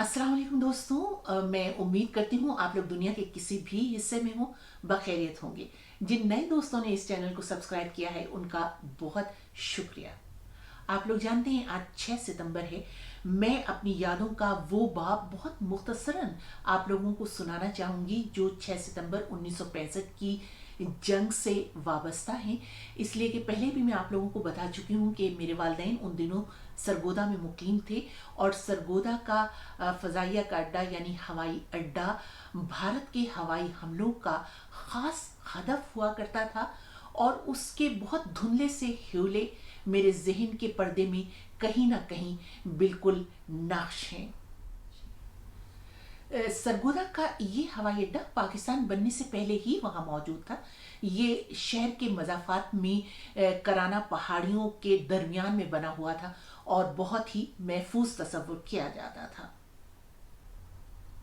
अस्सलाम वालेकुम दोस्तों, मैं उम्मीद करती हूँ आप लोग दुनिया के किसी भी हिस्से में हो बखैरियत होंगे। जिन नए दोस्तों ने इस चैनल को सब्सक्राइब किया है उनका बहुत शुक्रिया। आप लोग जानते हैं आज 6 सितंबर है। मैं अपनी यादों का वो बाब बहुत मुख्तसरन आप लोगों को सुनाना चाहूँगी जो 6 सितंबर 1965 की जंग से वाबस्ता हैं। इसलिए कि पहले भी मैं आप लोगों को बता चुकी हूँ कि मेरे वालिदैन उन दिनों सरगोदा में मुकीम थे और सरगोदा का फ़ज़ाइया का अड्डा यानी हवाई अड्डा भारत के हवाई हमलों का ख़ास हदफ हुआ करता था और उसके बहुत धुंधले से ह्योले मेरे जहन के पर्दे में कहीं ना कहीं बिल्कुल नक्श हैं। सरगोदा का ये हवाई अड्डा पाकिस्तान बनने से पहले ही वहाँ मौजूद था। ये शहर के मज़ाफ़ात में कराना पहाड़ियों के दरमियान में बना हुआ था और बहुत ही महफूज तस्वुर किया जाता था।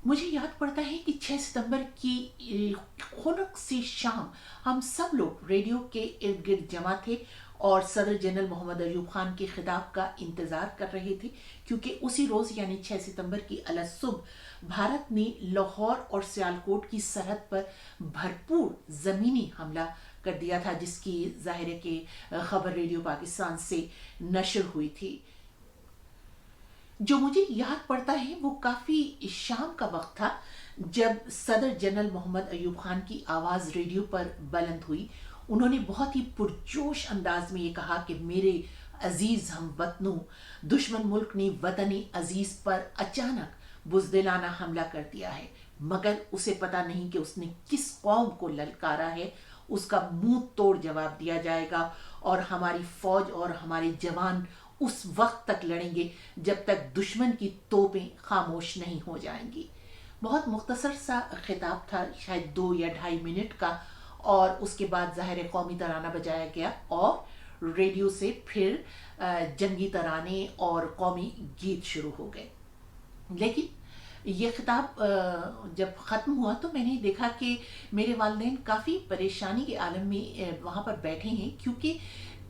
मुझे याद पड़ता है कि 6 सितंबर की खुनक सी शाम हम सब लोग रेडियो के इर्द गिर्द जमा थे और सदर जनरल मोहम्मद अयूब खान के खिताब का इंतज़ार कर रहे थे, क्योंकि उसी रोज़ यानी 6 सितंबर की अलसुबह भारत ने लाहौर और सियालकोट की सरहद पर भरपूर ज़मीनी हमला कर दिया था, जिसकी ज़ाहिर है कि खबर रेडियो पाकिस्तान से नशर हुई थी। जो मुझे याद पड़ता है वो काफ़ी शाम का वक्त था जब सदर जनरल मोहम्मद अयूब खान की आवाज़ रेडियो पर बुलंद हुई। उन्होंने बहुत ही पुरजोश अंदाज में ये कहा कि मेरे अजीज़ हम वतनों, दुश्मन मुल्क ने वतनी अजीज़ पर अचानक बुज़दिलाना हमला कर दिया है, मगर उसे पता नहीं कि उसने किस कौम को ललकारा है। उसका मुंह तोड़ जवाब दिया जाएगा और हमारी फौज और हमारे जवान उस वक्त तक लड़ेंगे जब तक दुश्मन की तोपें खामोश नहीं हो जाएंगी। बहुत मुख्तसर सा खिताब था, शायद 2 या 2.5 मिनट का, और उसके बाद ज़ाहिर कौमी तराना बजाया गया और रेडियो से फिर जंगी तराने और कौमी गीत शुरू हो गए। लेकिन ये खिताब जब ख़त्म हुआ तो मैंने देखा कि मेरे वालिदैन काफ़ी परेशानी के आलम में वहाँ पर बैठे हैं, क्योंकि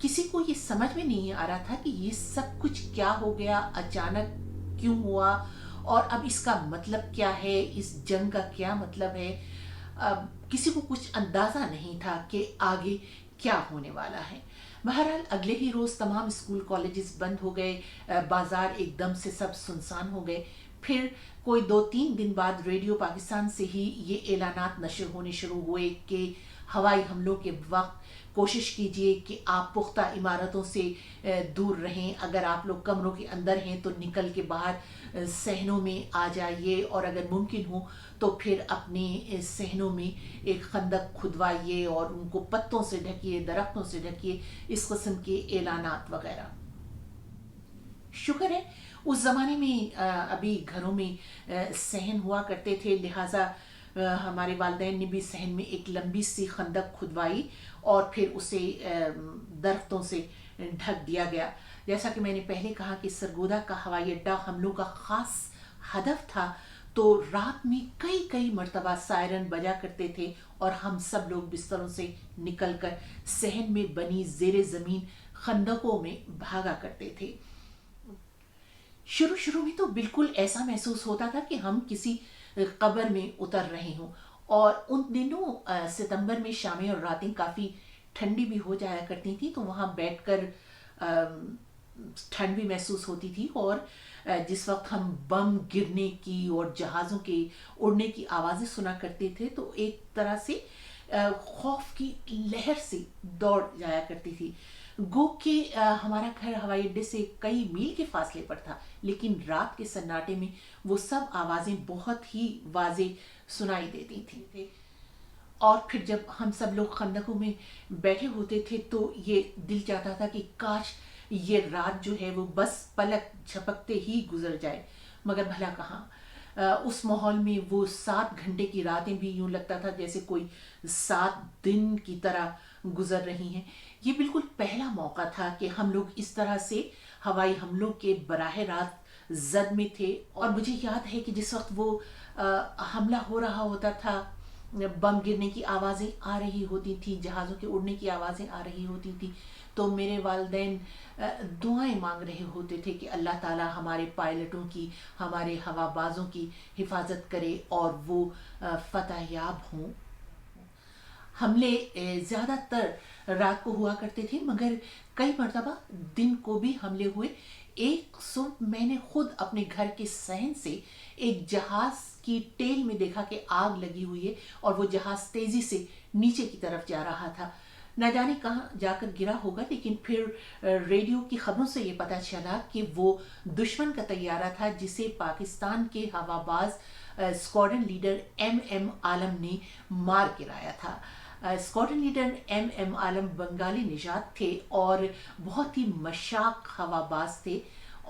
किसी को ये समझ में नहीं आ रहा था कि ये सब कुछ क्या हो गया, अचानक क्यों हुआ और अब इसका मतलब क्या है, इस जंग का क्या मतलब है। अब किसी को कुछ अंदाज़ा नहीं था कि आगे क्या होने वाला है। बहरहाल अगले ही रोज़ तमाम स्कूल कॉलेजेस बंद हो गए, बाज़ार एकदम से सब सुनसान हो गए। फिर कोई 2-3 दिन बाद रेडियो पाकिस्तान से ही ये ऐलानात नशर होने शुरू हुए कि हवाई हमलों के वक्त कोशिश कीजिए कि आप पुख्ता इमारतों से दूर रहें। अगर आप लोग कमरों के अंदर हैं तो निकल के बाहर सहनों में आ जाइए और अगर मुमकिन हो तो फिर अपने सहनों में एक खंदक खुदवाइए और उनको पत्तों से ढकिए, दरख्तों से ढकिए, इस किस्म के ऐलानात वगैरह। शुक्र है उस ज़माने में अभी घरों में सहन हुआ करते थे, लिहाजा हमारे वालिदैन ने भी सहन में एक लंबी सी खंदक खुदवाई और फिर उसे दरख्तों से ढक दिया गया। जैसा कि मैंने पहले कहा कि सरगोदा का हवाई अड्डा हमलों का ख़ास हदफ था, तो रात में कई कई मरतबा सायरन बजा करते थे और हम सब लोग बिस्तरों से निकलकर सहन में बनी ज़ेरे ज़मीन खंदकों में भागा करते थे। शुरू शुरू में तो बिल्कुल ऐसा महसूस होता था कि हम किसी कब्र में उतर रहे हों, और उन दिनों सितंबर में शामें और रातें काफ़ी ठंडी भी हो जाया करती थी, तो वहाँ बैठकर ठंड भी महसूस होती थी। और जिस वक्त हम बम गिरने की और जहाज़ों के उड़ने की आवाज़ें सुना करते थे तो एक तरह से खौफ की लहर से दौड़ जाया करती थी। गो के हमारा घर हवाई अड्डे से कई मील के फासले पर था, लेकिन रात के सन्नाटे में वो सब आवाज़ें बहुत ही वाज़े सुनाई देती थी। और फिर जब हम सब लोग खंदकों में बैठे होते थे तो ये दिल चाहता था कि काश ये रात जो है वो बस पलक झपकते ही गुजर जाए, मगर भला कहाँ। उस माहौल में वो 7 घंटे की रातें भी यूं लगता था जैसे कोई 7 दिन की तरह गुजर रही हैं। ये बिल्कुल पहला मौका था कि हम लोग इस तरह से हवाई हमलों के बराह रास्त जद में थे। और मुझे याद है कि जिस वक्त वो हमला हो रहा होता था, बम गिरने की आवाज़ें आ रही होती थी, जहाज़ों के उड़ने की आवाज़ें आ रही होती थी, تو میرے والدین دعائیں مانگ رہے ہوتے تھے کہ اللہ تعالیٰ ہمارے پائلٹوں کی، ہمارے ہوا بازوں کی حفاظت کرے اور وہ فتح یاب ہوں۔ حملے زیادہ تر رات کو ہوا کرتے تھے، مگر کئی مرتبہ دن کو بھی حملے ہوئے۔ ایک صبح میں نے خود اپنے گھر کے صحن سے ایک جہاز کی ٹیل میں دیکھا کہ آگ لگی ہوئی ہے اور وہ جہاز تیزی سے نیچے کی طرف جا رہا تھا۔ نہ جانے کہاں جا کر گرا ہوگا، لیکن پھر ریڈیو کی خبروں سے یہ پتہ چلا کہ وہ دشمن کا طیارہ تھا جسے پاکستان کے ہوا باز اسکواڈرن لیڈر ایم عالم نے مار گرایا تھا۔ اسکواڈرن لیڈر ایم عالم بنگالی نژاد تھے اور بہت ہی مشاق ہوا باز تھے،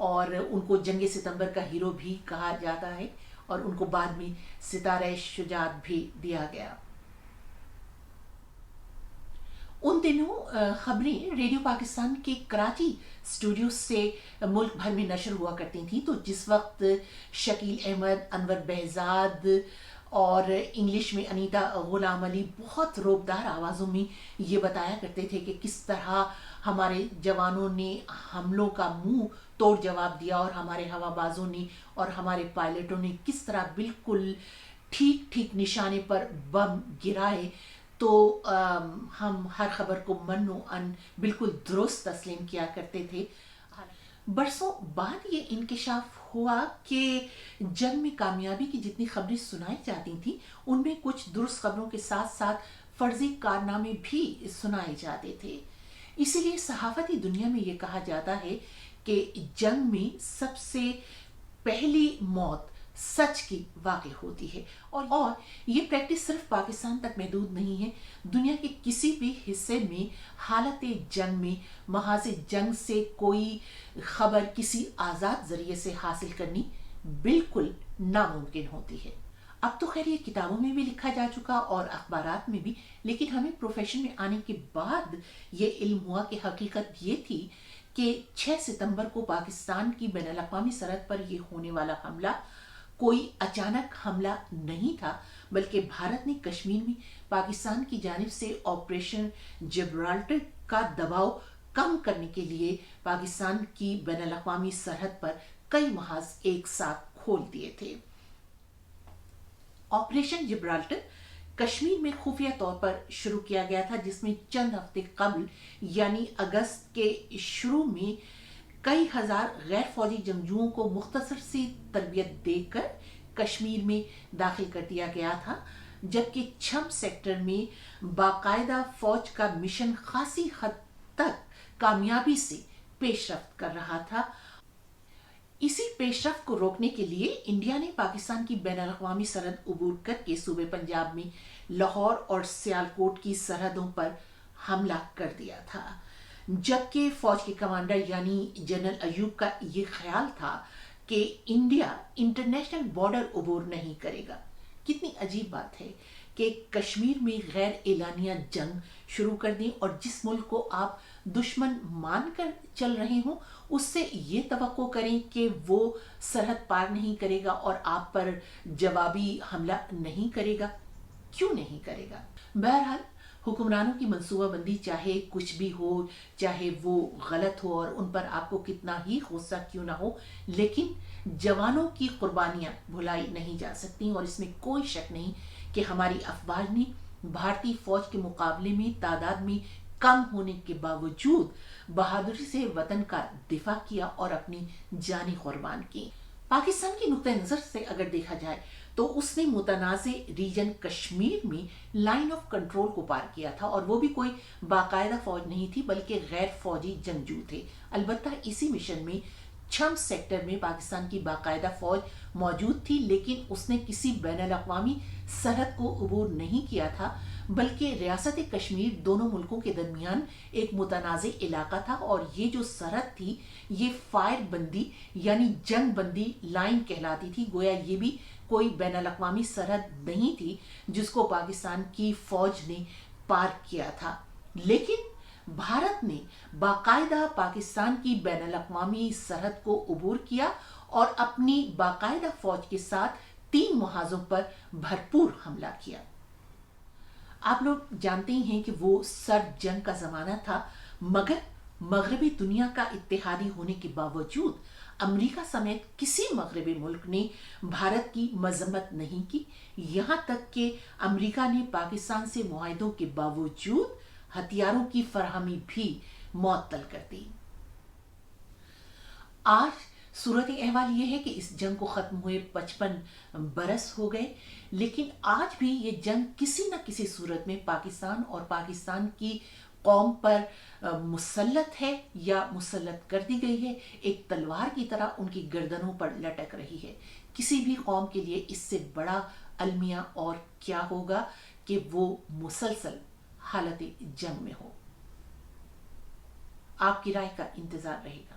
اور ان کو جنگ ستمبر کا ہیرو بھی کہا جاتا ہے، اور ان کو بعد میں ستارہ شجاعت بھی دیا گیا۔ ان دنوں خبریں ریڈیو پاکستان کے کراچی اسٹوڈیو سے ملک بھر میں نشر ہوا کرتی تھیں، تو جس وقت شکیل احمد، انور بہزاد اور انگلش میں انیتا غلام علی بہت روبدار آوازوں میں یہ بتایا کرتے تھے کہ کس طرح ہمارے جوانوں نے حملوں کا منہ توڑ جواب دیا، اور ہمارے ہوا بازوں نے اور ہمارے پائلٹوں نے کس طرح بالکل ٹھیک ٹھیک نشانے پر بم گرائے، تو ہم ہر خبر کو من و ان بالکل درست تسلیم کیا کرتے تھے۔ برسوں بعد یہ انکشاف ہوا کہ جنگ میں کامیابی کی جتنی خبریں سنائی جاتی تھیں، ان میں کچھ درست خبروں کے ساتھ ساتھ فرضی کارنامے بھی سنائے جاتے تھے۔ اسی لیے صحافتی دنیا میں یہ کہا جاتا ہے کہ جنگ میں سب سے پہلی موت سچ کی واقع ہوتی ہے، اور یہ پریکٹس صرف پاکستان تک محدود نہیں ہے۔ دنیا کے کسی بھی حصے میں حالت جنگ میں محاذ جنگ سے کوئی خبر کسی آزاد ذریعے سے حاصل کرنی بالکل ناممکن ہوتی ہے۔ اب تو خیر یہ کتابوں میں بھی لکھا جا چکا اور اخبارات میں بھی، لیکن ہمیں پروفیشن میں آنے کے بعد یہ علم ہوا کہ حقیقت یہ تھی کہ 6 ستمبر کو پاکستان کی بین الاقوامی سرحد پر یہ ہونے والا حملہ کوئی اچانک حملہ نہیں تھا، بلکہ بھارت نے کشمیر میں پاکستان کی جانب سے آپریشن جبرالٹر کا دباؤ کم کرنے کے لیے پاکستان کی بین الاقوامی سرحد پر کئی محاذ ایک ساتھ کھول دیے تھے۔ آپریشن جبرالٹر کشمیر میں خفیہ طور پر شروع کیا گیا تھا، جس میں چند ہفتے قبل یعنی اگست کے شروع میں کئی ہزار غیر فوجی جنگجوؤں کو مختصر سی تربیت دے کر کشمیر میں داخل کر دیا گیا تھا، جبکہ چھم سیکٹر میں باقاعدہ فوج کا مشن خاصی حد تک کامیابی سے پیش رفت کر رہا تھا۔ اسی پیش رفت کو روکنے کے لیے انڈیا نے پاکستان کی بین الاقوامی سرحد عبور کر کے صوبے پنجاب میں لاہور اور سیالکوٹ کی سرحدوں پر حملہ کر دیا تھا، جبکہ فوج کے کمانڈر یعنی جنرل ایوب کا یہ خیال تھا کہ انڈیا انٹرنیشنل بارڈر عبور نہیں کرے گا۔ کتنی عجیب بات ہے کہ کشمیر میں غیر اعلانیہ جنگ شروع کر دیں، اور جس ملک کو آپ دشمن مان کر چل رہے ہوں اس سے یہ توقع کریں کہ وہ سرحد پار نہیں کرے گا اور آپ پر جوابی حملہ نہیں کرے گا۔ کیوں نہیں کرے گا؟ بہرحال حکمرانوں کی منصوبہ بندی چاہے کچھ بھی ہو، چاہے وہ غلط ہو اور ان پر آپ کو کتنا ہی غصہ کیوں نہ ہو، لیکن جوانوں کی قربانیاں بھلائی نہیں جا سکتی، اور اس میں کوئی شک نہیں کہ ہماری افواج نے بھارتی فوج کے مقابلے میں تعداد میں کم ہونے کے باوجود بہادری سے وطن کا دفاع کیا اور اپنی جانیں قربان کی۔ پاکستان کی نقطہ نظر سے اگر دیکھا جائے تو اس نے متنازع ریجن کشمیر میں لائن آف کنٹرول کو پار کیا تھا، اور وہ بھی کوئی باقاعدہ فوج نہیں تھی بلکہ غیر فوجی جنگجو تھے۔ البتہ اسی مشن میں چھم سیکٹر میں پاکستان کی باقاعدہ فوج موجود تھی، لیکن اس نے کسی بین الاقوامی سرحد کو عبور نہیں کیا تھا، بلکہ ریاست کشمیر دونوں ملکوں کے درمیان ایک متنازع علاقہ تھا، اور یہ جو سرحد تھی یہ فائر بندی یعنی جنگ بندی لائن کہلاتی تھی۔ گویا یہ بھی کوئی بین الاقوامی سرحد نہیں تھی جس کو پاکستان کی فوج نے پار کیا تھا، لیکن بھارت نے باقاعدہ پاکستان کی بین الاقوامی سرحد کو عبور کیا اور اپنی باقاعدہ فوج کے ساتھ 3 محاذوں پر بھرپور حملہ کیا۔ آپ لوگ جانتے ہی ہیں کہ وہ سرد جنگ کا زمانہ تھا، مگر मगरबी दुनिया का इत्तेहादी होने के बावजूद अमेरिका समेत किसी मगरबी मुल्क ने भारत की मजम्मत नहीं की। यहाँ तक कि अमेरिका ने पाकिस्तान से मुआहदों के बावजूद हथियारों की फराहमी भी मुअत्तल कर दी। आज सूरत अहवाल ये है कि इस जंग को ख़त्म हुए 55 बरस हो गए, लेकिन आज भी ये जंग किसी न किसी सूरत में पाकिस्तान और पाकिस्तान की कौम पर मुसल्लत है या मुसल्लत कर दी गई है। एक तलवार की तरह उनकी गर्दनों पर लटक रही है। किसी भी कौम के लिए इससे बड़ा अलमिया और क्या होगा कि वो मुसलसल हालत जंग में हो। आपकी राय का इंतज़ार रहेगा।